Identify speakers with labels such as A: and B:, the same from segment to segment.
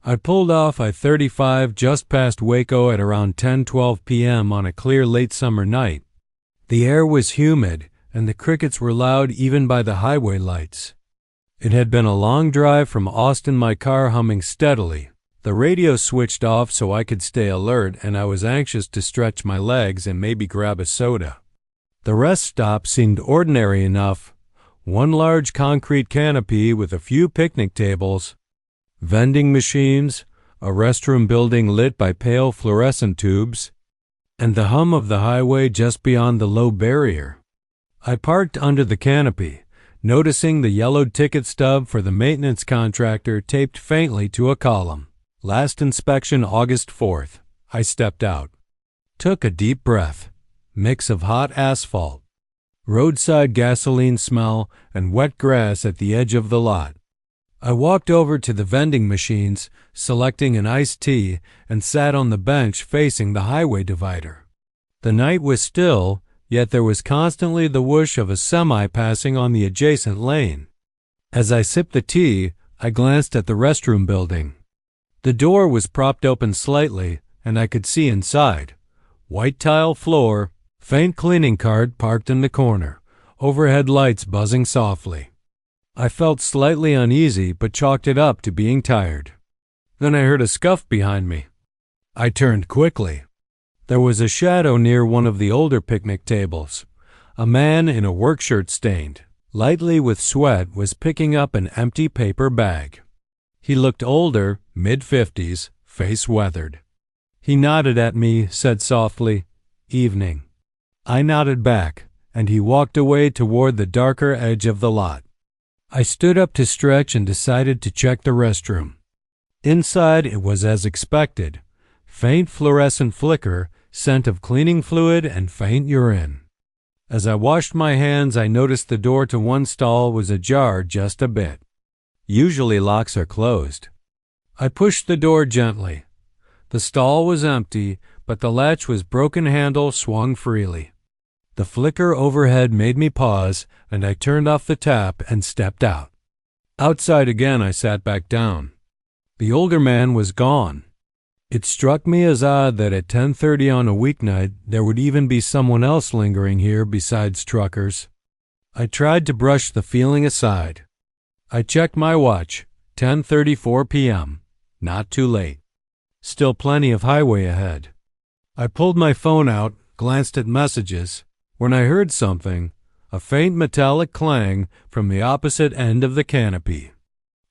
A: I pulled off I-35 just past Waco at around 10:12 p.m. on a clear late summer night. The air was humid, and the crickets were loud even by the highway lights. It had been a long drive from Austin, my car humming steadily. The radio switched off so I could stay alert, and I was anxious to stretch my legs and maybe grab a soda. The rest stop seemed ordinary enough. One large concrete canopy with a few picnic tables, vending machines, a restroom building lit by pale fluorescent tubes, and the hum of the highway just beyond the low barrier. I parked under the canopy, noticing the yellowed ticket stub for the maintenance contractor taped faintly to a column. Last inspection August 4th. I stepped out. Took a deep breath. Mix of hot asphalt, roadside gasoline smell, and wet grass at the edge of the lot. I walked over to the vending machines, selecting an iced tea, and sat on the bench facing the highway divider. The night was still, yet there was constantly the whoosh of a semi passing on the adjacent lane. As I sipped the tea, I glanced at the restroom building. The door was propped open slightly, and I could see inside. White tile floor, faint cleaning cart parked in the corner, overhead lights buzzing softly. I felt slightly uneasy, but chalked it up to being tired. Then I heard a scuff behind me. I turned quickly. There was a shadow near one of the older picnic tables. A man in a work shirt stained, lightly with sweat, was picking up an empty paper bag. He looked older, mid-50s, face weathered. He nodded at me, said softly, "Evening." I nodded back, and he walked away toward the darker edge of the lot. I stood up to stretch and decided to check the restroom. Inside it was as expected. Faint fluorescent flicker, scent of cleaning fluid, and faint urine. As I washed my hands, I noticed the door to one stall was ajar just a bit. Usually locks are closed. I pushed the door gently. The stall was empty, but the latch with broken handle swung freely. The flicker overhead made me pause, and I turned off the tap and stepped out. Outside again, I sat back down. The older man was gone. It struck me as odd that at 10:30 on a weeknight there would even be someone else lingering here besides truckers. I tried to brush the feeling aside. I checked my watch, 10:34 p.m. Not too late. Still plenty of highway ahead. I pulled my phone out, glanced at messages, when I heard something, a faint metallic clang from the opposite end of the canopy.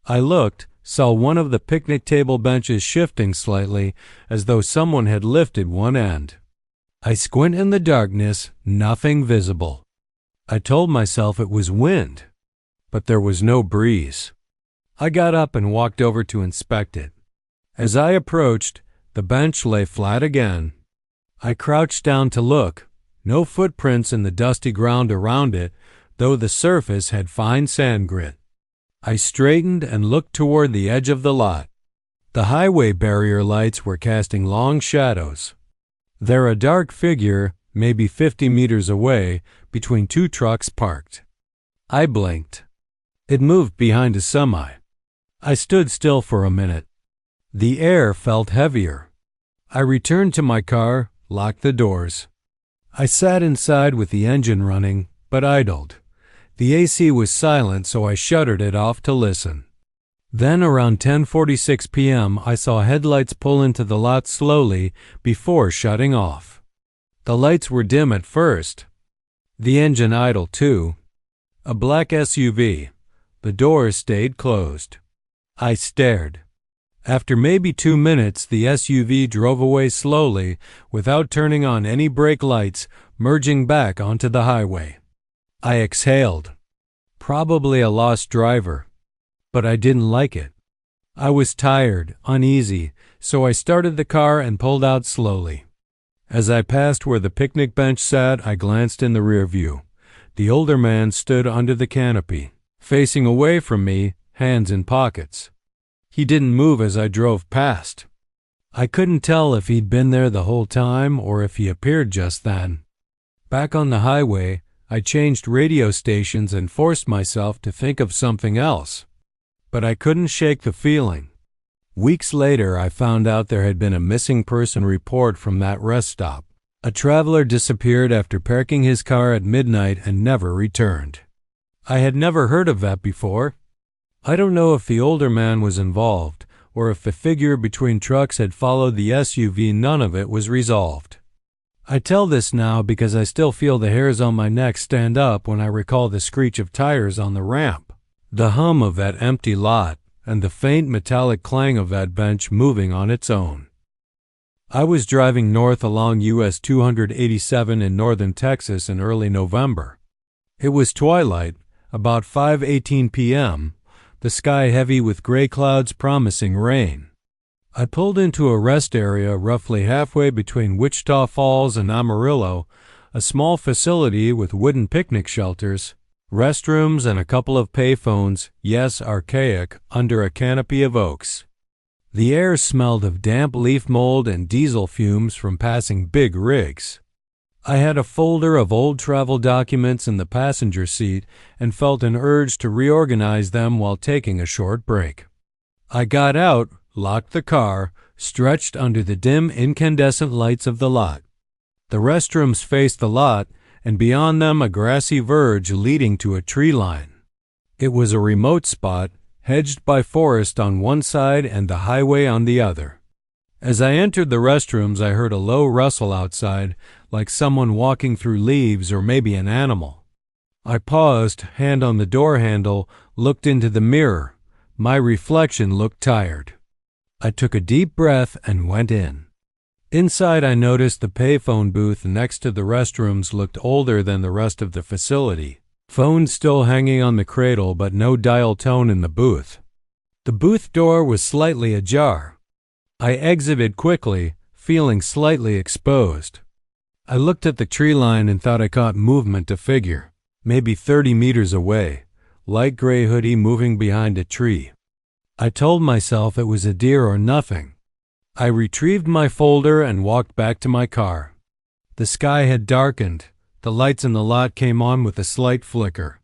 A: I looked, saw one of the picnic table benches shifting slightly as though someone had lifted one end. I squint in the darkness, nothing visible. I told myself it was wind, but there was no breeze. I got up and walked over to inspect it. As I approached, the bench lay flat again. I crouched down to look. No footprints in the dusty ground around it, though the surface had fine sand grit. I straightened and looked toward the edge of the lot. The highway barrier lights were casting long shadows. There a dark figure, maybe 50 meters away, between two trucks parked. I blinked. It moved behind a semi. I stood still for a minute. The air felt heavier. I returned to my car, locked the doors. I sat inside with the engine running, but idled. The AC was silent, so I shuttered it off to listen. Then around 10:46 p.m. I saw headlights pull into the lot slowly before shutting off. The lights were dim at first. The engine idle too. A black SUV. The doors stayed closed. I stared. After maybe 2 minutes, the SUV drove away slowly without turning on any brake lights, merging back onto the highway. I exhaled. Probably a lost driver. But I didn't like it. I was tired, uneasy, so I started the car and pulled out slowly. As I passed where the picnic bench sat, I glanced in the rear view. The older man stood under the canopy, facing away from me, hands in pockets. He didn't move as I drove past. I couldn't tell if he'd been there the whole time or if he appeared just then. Back on the highway, I changed radio stations and forced myself to think of something else. But I couldn't shake the feeling. Weeks later, I found out there had been a missing person report from that rest stop. A traveler disappeared after parking his car at midnight and never returned. I had never heard of that before. I don't know if the older man was involved, or if the figure between trucks had followed the SUV. None of it was resolved. I tell this now because I still feel the hairs on my neck stand up when I recall the screech of tires on the ramp, the hum of that empty lot, and the faint metallic clang of that bench moving on its own. I was driving north along US 287 in northern Texas in early November. It was twilight, about 5:18 p.m., the sky heavy with gray clouds promising rain. I pulled into a rest area roughly halfway between Wichita Falls and Amarillo, a small facility with wooden picnic shelters, restrooms, and a couple of payphones, yes, archaic, under a canopy of oaks. The air smelled of damp leaf mold and diesel fumes from passing big rigs. I had a folder of old travel documents in the passenger seat and felt an urge to reorganize them while taking a short break. I got out, locked the car, stretched under the dim incandescent lights of the lot. The restrooms faced the lot, and beyond them a grassy verge leading to a tree line. It was a remote spot, hedged by forest on one side and the highway on the other. As I entered the restrooms, I heard a low rustle outside, like someone walking through leaves or maybe an animal. I paused, hand on the door handle, looked into the mirror. My reflection looked tired. I took a deep breath and went in. Inside, I noticed the payphone booth next to the restrooms looked older than the rest of the facility. Phone still hanging on the cradle, but no dial tone in the booth. The booth door was slightly ajar. I exited quickly, feeling slightly exposed. I looked at the tree line and thought I caught movement, a figure, maybe 30 meters away, light gray hoodie moving behind a tree. I told myself it was a deer or nothing. I retrieved my folder and walked back to my car. The sky had darkened. The lights in the lot came on with a slight flicker.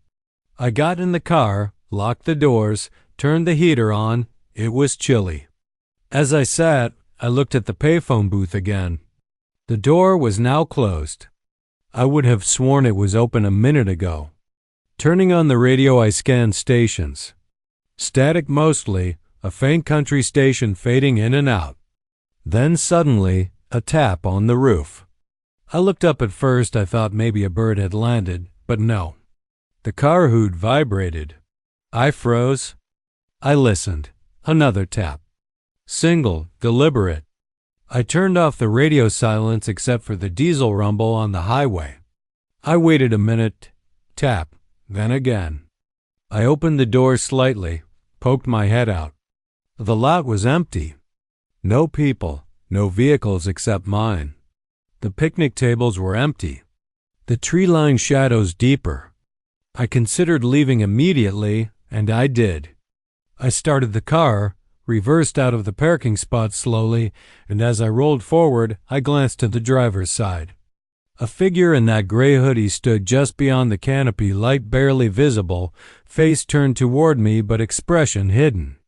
A: I got in the car, locked the doors, turned the heater on. It was chilly. As I sat, I looked at the payphone booth again. The door was now closed. I would have sworn it was open a minute ago. Turning on the radio, I scanned stations. Static mostly, a faint country station fading in and out. Then suddenly, a tap on the roof. I looked up. At first I thought maybe a bird had landed, but no. The car hood vibrated. I froze. I listened. Another tap. Single, deliberate. I turned off the radio silence except for the diesel rumble on the highway. I waited a minute. Tap. Then again. I opened the door slightly, poked my head out. The lot was empty. No people, no vehicles except mine. The picnic tables were empty. The tree-lined shadows deeper. I considered leaving immediately, and I did. I started the car, reversed out of the parking spot slowly, and as I rolled forward, I glanced to the driver's side. A figure in that gray hoodie stood just beyond the canopy, light barely visible, face turned toward me but expression hidden.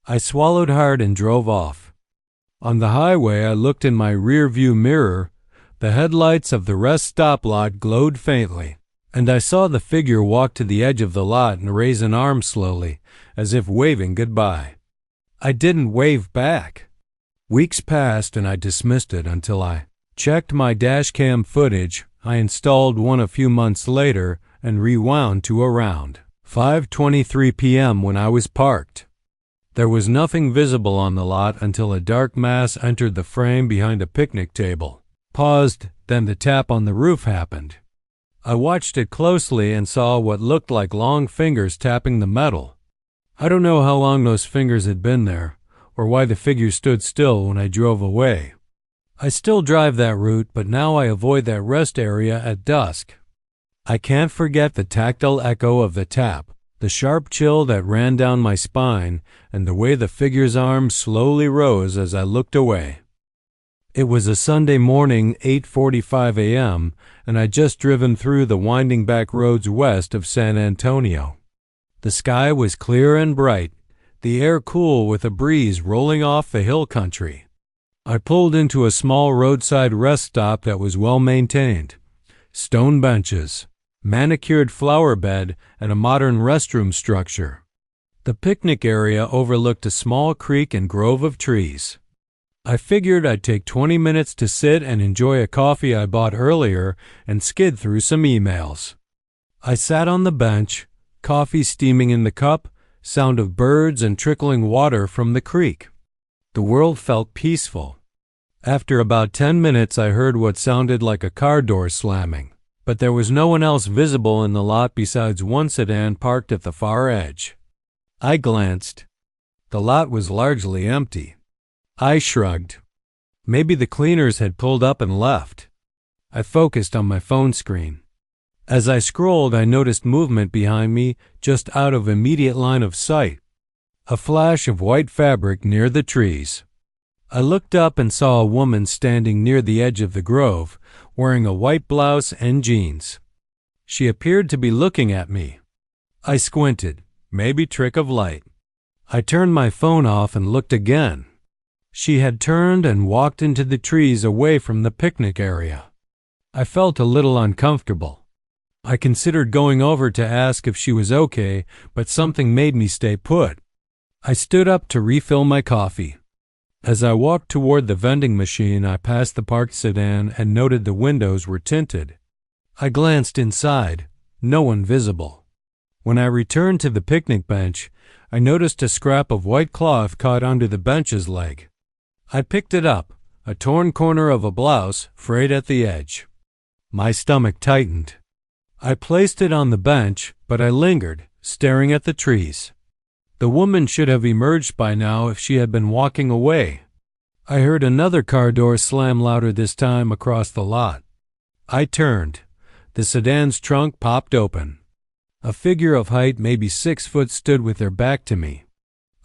A: I swallowed hard and drove off. On the highway, I looked in my rear-view mirror. The headlights of the rest stop lot glowed faintly, and I saw the figure walk to the edge of the lot and raise an arm slowly, as if waving goodbye. I didn't wave back. Weeks passed and I dismissed it until I checked my dash cam footage. I installed one a few months later and rewound to around 5:23 p.m. when I was parked. There was nothing visible on the lot until a dark mass entered the frame behind a picnic table. Paused, then the tap on the roof happened. I watched it closely and saw what looked like long fingers tapping the metal. I don't know how long those fingers had been there, or why the figure stood still when I drove away. I still drive that route, but now I avoid that rest area at dusk. I can't forget the tactile echo of the tap, the sharp chill that ran down my spine, and the way the figure's arm slowly rose as I looked away. It was a Sunday morning, 8:45 a.m., and I'd just driven through the winding back roads west of San Antonio. The sky was clear and bright. the air cool with a breeze rolling off the hill country. I pulled into a small roadside rest stop that was well maintained. Stone benches, manicured flower bed, and a modern restroom structure. The picnic area overlooked a small creek and grove of trees. I figured I'd take 20 minutes to sit and enjoy a coffee I bought earlier and skid through some emails. I sat on the bench, coffee steaming in the cup, sound of birds and trickling water from the creek. The world felt peaceful. After about 10 minutes, I heard what sounded like a car door slamming, but there was no one else visible in the lot besides one sedan parked at the far edge. I glanced. The lot was largely empty. I shrugged. Maybe the cleaners had pulled up and left. I focused on my phone screen. As I scrolled, I noticed movement behind me just out of immediate line of sight. A flash of white fabric near the trees. I looked up and saw a woman standing near the edge of the grove, wearing a white blouse and jeans. She appeared to be looking at me. I squinted, maybe trick of light. I turned my phone off and looked again. She had turned and walked into the trees away from the picnic area. I felt a little uncomfortable. I considered going over to ask if she was okay, but something made me stay put. I stood up to refill my coffee. As I walked toward the vending machine, I passed the parked sedan and noted the windows were tinted. I glanced inside. No one visible. When I returned to the picnic bench, I noticed a scrap of white cloth caught onto the bench's leg. I picked it up, a torn corner of a blouse frayed at the edge. My stomach tightened. I placed it on the bench, but I lingered, staring at the trees. The woman should have emerged by now if she had been walking away. I heard another car door slam louder this time across the lot. I turned. The sedan's trunk popped open. A figure of height maybe 6 foot stood with their back to me.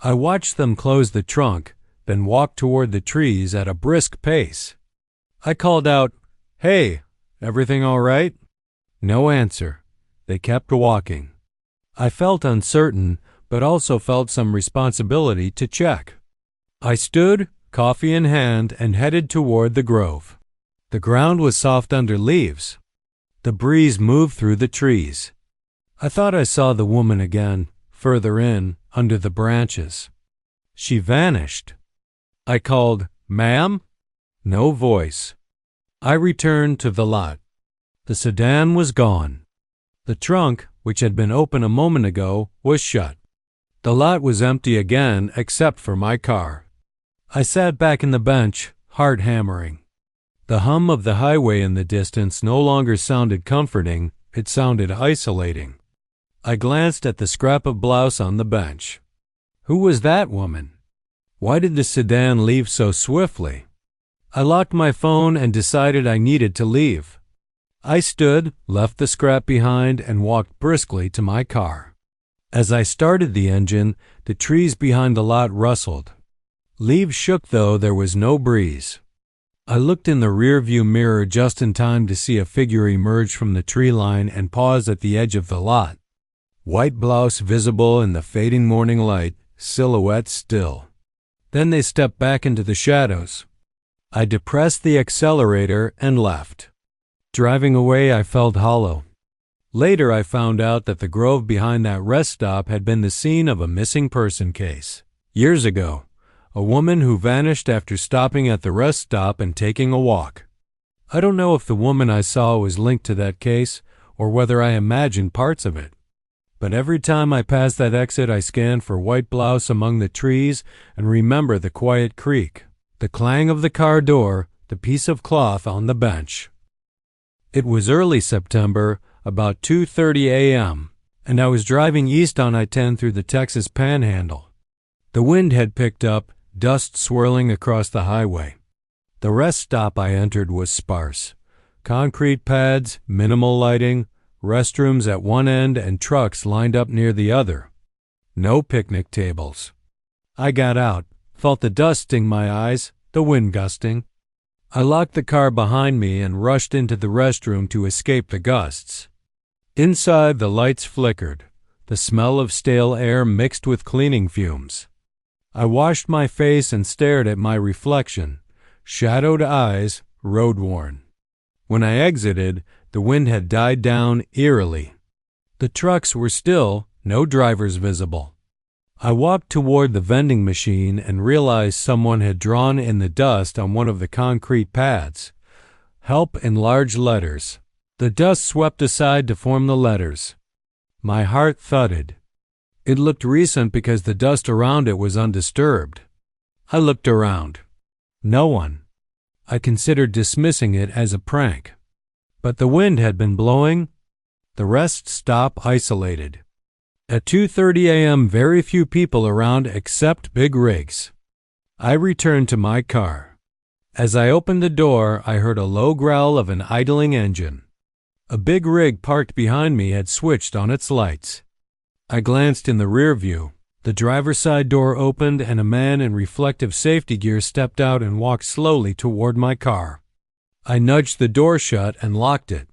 A: I watched them close the trunk, then walk toward the trees at a brisk pace. I called out, "Hey, everything all right?" No answer. They kept walking. I felt uncertain, but also felt some responsibility to check. I stood, coffee in hand, and headed toward the grove. The ground was soft under leaves. The breeze moved through the trees. I thought I saw the woman again, further in, under the branches. She vanished. I called, "Ma'am?" No voice. I returned to the lot. The sedan was gone. The trunk, which had been open a moment ago, was shut. The lot was empty again except for my car. I sat back in the bench, heart hammering. The hum of the highway in the distance no longer sounded comforting, it sounded isolating. I glanced at the scrap of blouse on the bench. Who was that woman? Why did the sedan leave so swiftly? I locked my phone and decided I needed to leave. I stood, left the scrap behind, and walked briskly to my car. As I started the engine, the trees behind the lot rustled. Leaves shook, though there was no breeze. I looked in the rearview mirror just in time to see a figure emerge from the tree line and pause at the edge of the lot. White blouse visible in the fading morning light, silhouette still. Then they stepped back into the shadows. I depressed the accelerator and left. Driving away, I felt hollow. Later, I found out that the grove behind that rest stop had been the scene of a missing person case. Years ago, a woman who vanished after stopping at the rest stop and taking a walk. I don't know if the woman I saw was linked to that case or whether I imagined parts of it. But every time I pass that exit, I scan for white blouse among the trees and remember the quiet creek, the clang of the car door, the piece of cloth on the bench. It was early September, about 2:30 a.m., and I was driving east on I-10 through the Texas Panhandle. The wind had picked up, dust swirling across the highway. The rest stop I entered was sparse. Concrete pads, minimal lighting, restrooms at one end and trucks lined up near the other. No picnic tables. I got out, felt the dust sting my eyes, the wind gusting. I locked the car behind me and rushed into the restroom to escape the gusts. Inside, the lights flickered. The smell of stale air mixed with cleaning fumes. I washed my face and stared at my reflection, shadowed eyes, road-worn. When I exited, the wind had died down eerily. The trucks were still, no drivers visible. I walked toward the vending machine and realized someone had drawn in the dust on one of the concrete pads. Help in large letters. The dust swept aside to form the letters. My heart thudded. It looked recent because the dust around it was undisturbed. I looked around. No one. I considered dismissing it as a prank. But the wind had been blowing. The rest stop isolated. At 2:30 a.m. very few people around except big rigs. I returned to my car. As I opened the door, I heard a low growl of an idling engine. A big rig parked behind me had switched on its lights. I glanced in the rear view. The driver's side door opened and a man in reflective safety gear stepped out and walked slowly toward my car. I nudged the door shut and locked it.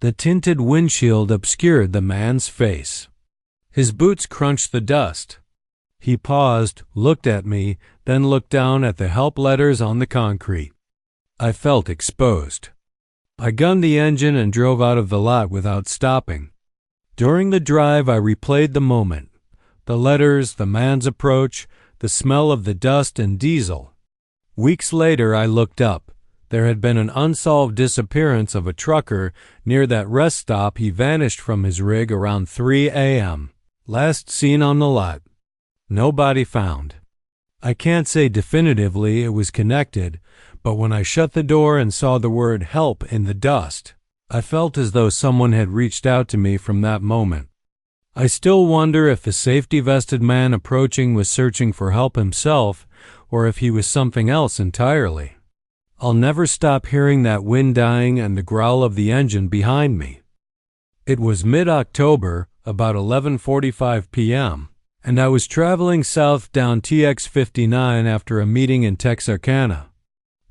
A: The tinted windshield obscured the man's face. His boots crunched the dust. He paused, looked at me, then looked down at the help letters on the concrete. I felt exposed. I gunned the engine and drove out of the lot without stopping. During the drive, I replayed the moment. The letters, the man's approach, the smell of the dust and diesel. Weeks later, I looked up. There had been an unsolved disappearance of a trucker near that rest stop. He vanished from his rig around 3 a.m. Last seen on the lot. No body found. I can't say definitively it was connected, but when I shut the door and saw the word help in the dust, I felt as though someone had reached out to me from that moment. I still wonder if the safety-vested man approaching was searching for help himself, or if he was something else entirely. I'll never stop hearing that wind dying and the growl of the engine behind me. It was mid-October, about 11:45 p.m., and I was traveling south down TX 59 after a meeting in Texarkana.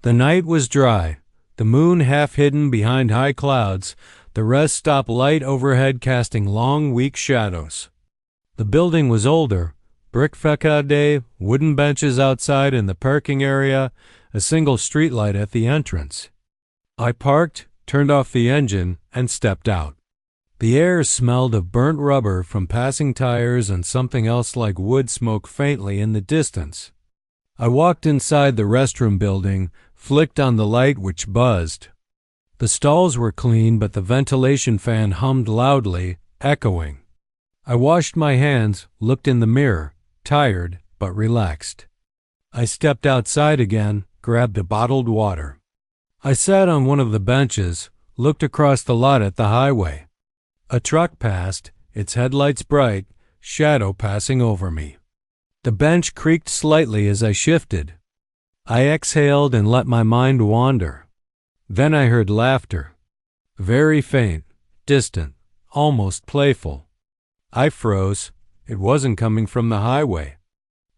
A: The night was dry, the moon half hidden behind high clouds, the rest stop light overhead casting long, weak shadows. The building was older, brick facade, wooden benches outside in the parking area, a single streetlight at the entrance. I parked, turned off the engine, and stepped out. The air smelled of burnt rubber from passing tires and something else like wood smoke faintly in the distance. I walked inside the restroom building, flicked on the light which buzzed. The stalls were clean, but the ventilation fan hummed loudly, echoing. I washed my hands, looked in the mirror, tired but relaxed. I stepped outside again, grabbed a bottled water. I sat on one of the benches, looked across the lot at the highway. A truck passed, its headlights bright, shadow passing over me. The bench creaked slightly as I shifted. I exhaled and let my mind wander. Then I heard laughter. Very faint, distant, almost playful. I froze. It wasn't coming from the highway.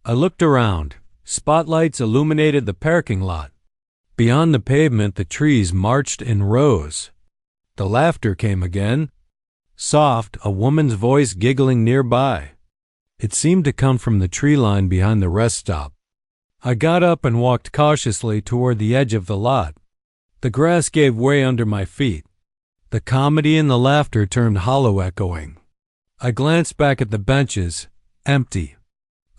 A: I looked around. Spotlights illuminated the parking lot. Beyond the pavement, the trees marched in rows. The laughter came again. Soft, a woman's voice giggling nearby. It seemed to come from the tree line behind the rest stop. I got up and walked cautiously toward the edge of the lot. The grass gave way under my feet. The comedy and the laughter turned hollow echoing. I glanced back at the benches, empty.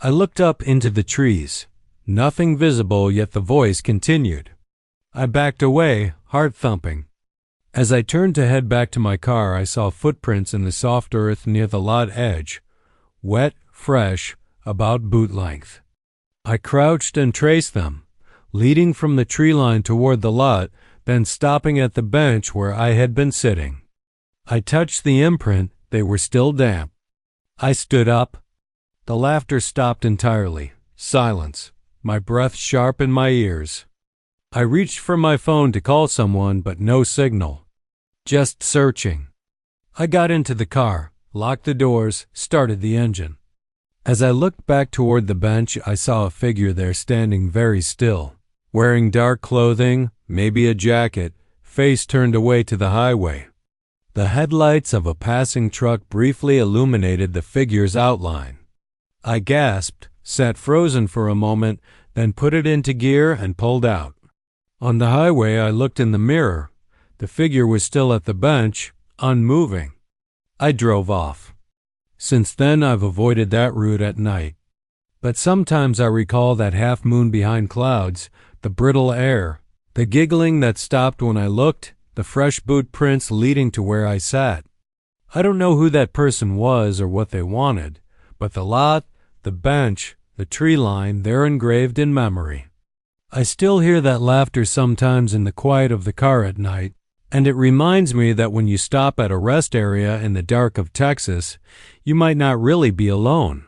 A: I looked up into the trees. Nothing visible, yet the voice continued. I backed away, heart thumping. As I turned to head back to my car, I saw footprints in the soft earth near the lot edge. Wet, fresh, about boot length. I crouched and traced them, leading from the tree line toward the lot, then stopping at the bench where I had been sitting. I touched the imprint, they were still damp. I stood up. The laughter stopped entirely. Silence. My breath sharp in my ears. I reached for my phone to call someone, but no signal. Just searching. I got into the car, locked the doors, started the engine. As I looked back toward the bench, I saw a figure there standing very still, wearing dark clothing, maybe a jacket, face turned away to the highway. The headlights of a passing truck briefly illuminated the figure's outline. I gasped, sat frozen for a moment, then put it into gear and pulled out. On the highway, I looked in the mirror. The figure was still at the bench, unmoving. I drove off. Since then, I've avoided that route at night. But sometimes I recall that half moon behind clouds, the brittle air, the giggling that stopped when I looked, the fresh boot prints leading to where I sat. I don't know who that person was or what they wanted, but the lot, the bench, the tree line, they're engraved in memory. I still hear that laughter sometimes in the quiet of the car at night, and it reminds me that when you stop at a rest area in the dark of Texas, you might not really be alone.